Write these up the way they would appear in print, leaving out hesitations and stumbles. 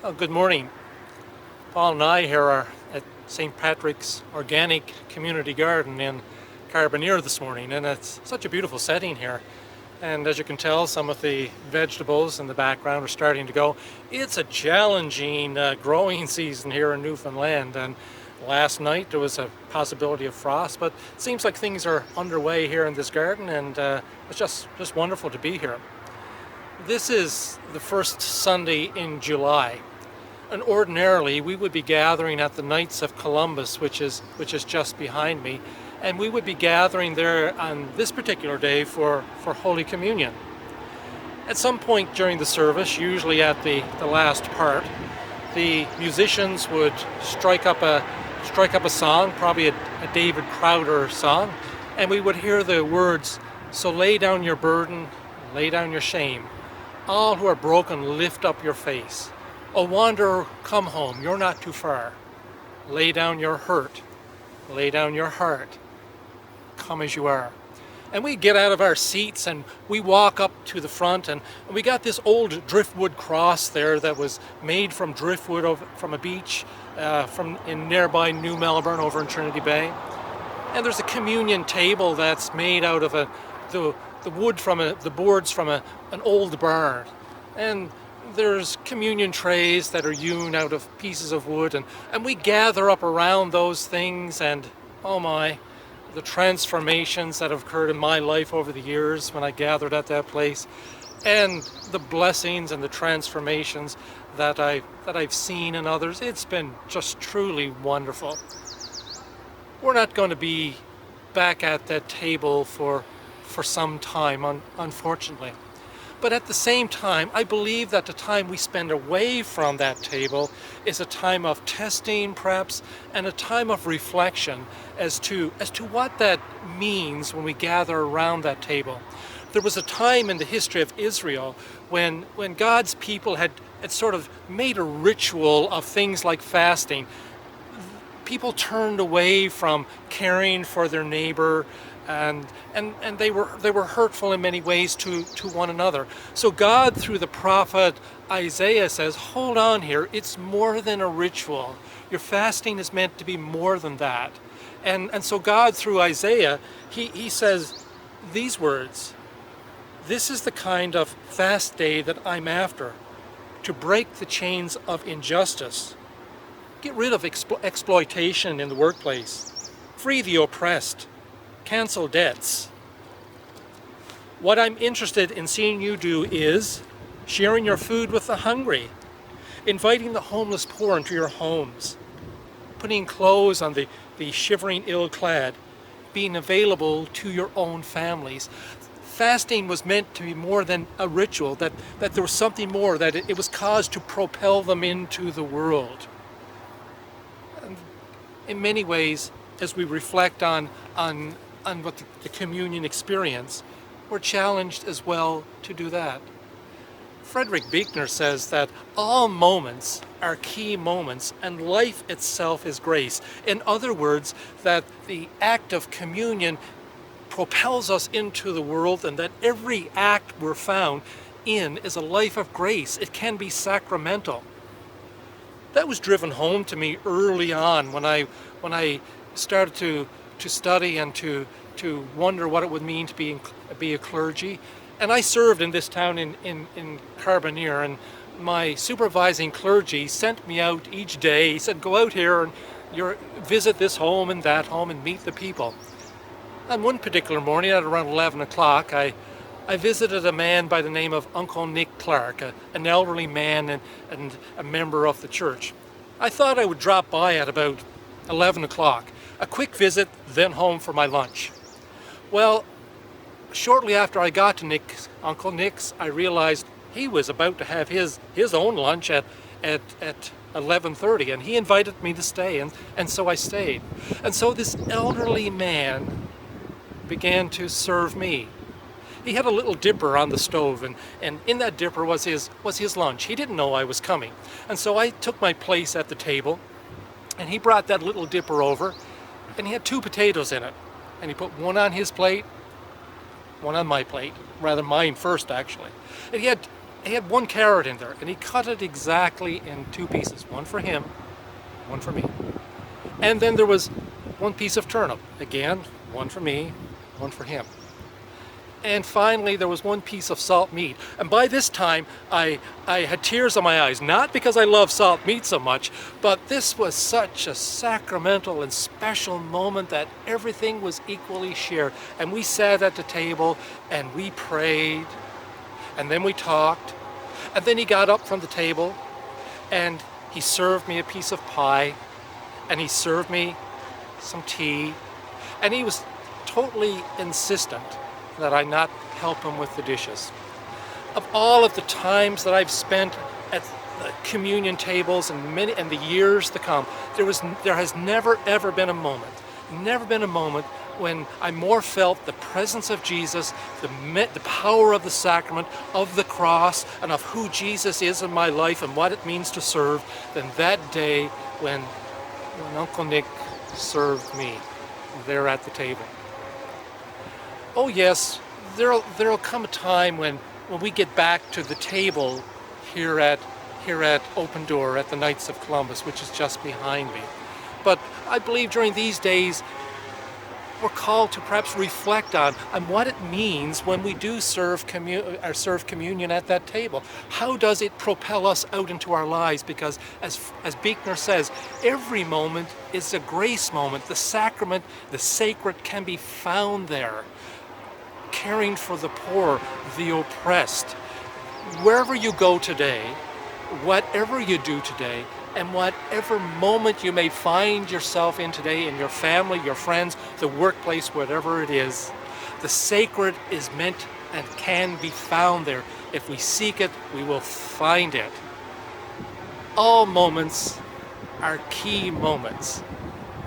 Good morning. Paul and I here are at St. Patrick's Organic Community Garden in Carbonear this morning, and it's such a beautiful setting here. And as you can tell, some of the vegetables in the background are starting to go. It's a challenging growing season here in Newfoundland, and last night there was a possibility of frost, but it seems like things are underway here in this garden, and it's just wonderful to be here. This is the first Sunday in July. And ordinarily we would be gathering at the Knights of Columbus, which is just behind me, and we would be gathering there on this particular day for Holy Communion. At some point during the service, usually at the last part, the musicians would strike up a song, probably a David Crowder song, and we would hear the words, "So lay down your burden, lay down your shame. All who are broken, lift up your face. O wanderer, come home, you're not too far. Lay down your hurt, lay down your heart. Come as you are." And we get out of our seats and we walk up to the front, and we got this old driftwood cross there that was made from driftwood from a beach from in nearby New Melbourne over in Trinity Bay. And there's a communion table that's made out of the wood from the boards from an old barn. And there's communion trays that are hewn out of pieces of wood, and we gather up around those things, and oh my, the transformations that have occurred in my life over the years when I gathered at that place, and the blessings and the transformations that I've seen in others. It's been just truly wonderful. We're not going to be back at that table for some time, unfortunately. But at the same time, I believe that the time we spend away from that table is a time of testing, perhaps, and a time of reflection as to what that means when we gather around that table. There was a time in the history of Israel when God's people had sort of made a ritual of things like fasting. People turned away from caring for their neighbor, and they were hurtful in many ways to one another. So God, through the prophet Isaiah, says, hold on here, it's more than a ritual. Your fasting is meant to be more than that. And so God, through Isaiah, he says these words, "This is the kind of fast day that I'm after, to break the chains of injustice, get rid of exploitation in the workplace, free the oppressed, cancel debts. What I'm interested in seeing you do is sharing your food with the hungry, inviting the homeless poor into your homes, putting clothes on the shivering ill-clad, being available to your own families." Fasting was meant to be more than a ritual, that there was something more, that it was caused to propel them into the world. And in many ways, as we reflect on what the communion experience, we're challenged as well to do that. Frederick Buechner says that all moments are key moments, and life itself is grace. In other words, that the act of communion propels us into the world, and that every act we're found in is a life of grace. It can be sacramental. That was driven home to me early on when I started to study and to wonder what it would mean to be a clergy. And I served in this town in Carbonear, and my supervising clergy sent me out each day. He said, go out here and visit this home and that home and meet the people. And one particular morning at around 11 o'clock, I visited a man by the name of Uncle Nick Clark, an elderly man and a member of the church. I thought I would drop by at about 11 o'clock. A quick visit, then home for my lunch. Well, shortly after I got to Uncle Nick's, I realized he was about to have his own lunch at 11:30, and he invited me to stay, and so I stayed. And so this elderly man began to serve me. He had a little dipper on the stove, and in that dipper was his lunch. He didn't know I was coming. And so I took my place at the table, and he brought that little dipper over, and he had 2 potatoes in it. And he put one on his plate, one on my plate, rather mine first actually. And he had he had one carrot in there, and he cut it exactly in two pieces, one for him, one for me. And then there was one piece of turnip, again, one for me, one for him. And finally, there was one piece of salt meat. And by this time, I had tears in my eyes, not because I love salt meat so much, but this was such a sacramental and special moment that everything was equally shared. And we sat at the table and we prayed, and then we talked, and then he got up from the table and he served me a piece of pie, and he served me some tea, and he was totally insistent that I not help him with the dishes. Of all of the times that I've spent at the communion tables and the years to come, there has never ever been a moment when I more felt the presence of Jesus, the power of the sacrament, of the cross, and of who Jesus is in my life and what it means to serve, than that day when Uncle Nick served me there at the table. Oh yes, there'll come a time when we get back to the table here at Open Door at the Knights of Columbus, which is just behind me. But I believe during these days we're called to perhaps reflect on what it means when we do serve communion at that table. How does it propel us out into our lives? Because as Buechner says, every moment is a grace moment. The sacrament, the sacred, can be found there. Caring for the poor, the oppressed. Wherever you go today, whatever you do today, and whatever moment you may find yourself in today, in your family, your friends, the workplace, whatever it is, the sacred is meant and can be found there. If we seek it, we will find it. All moments are key moments.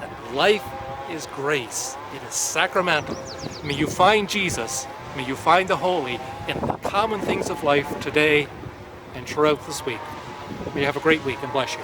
And life is grace. It is sacramental. May you find Jesus, may you find the holy in the common things of life today and throughout this week. May you have a great week, and bless you.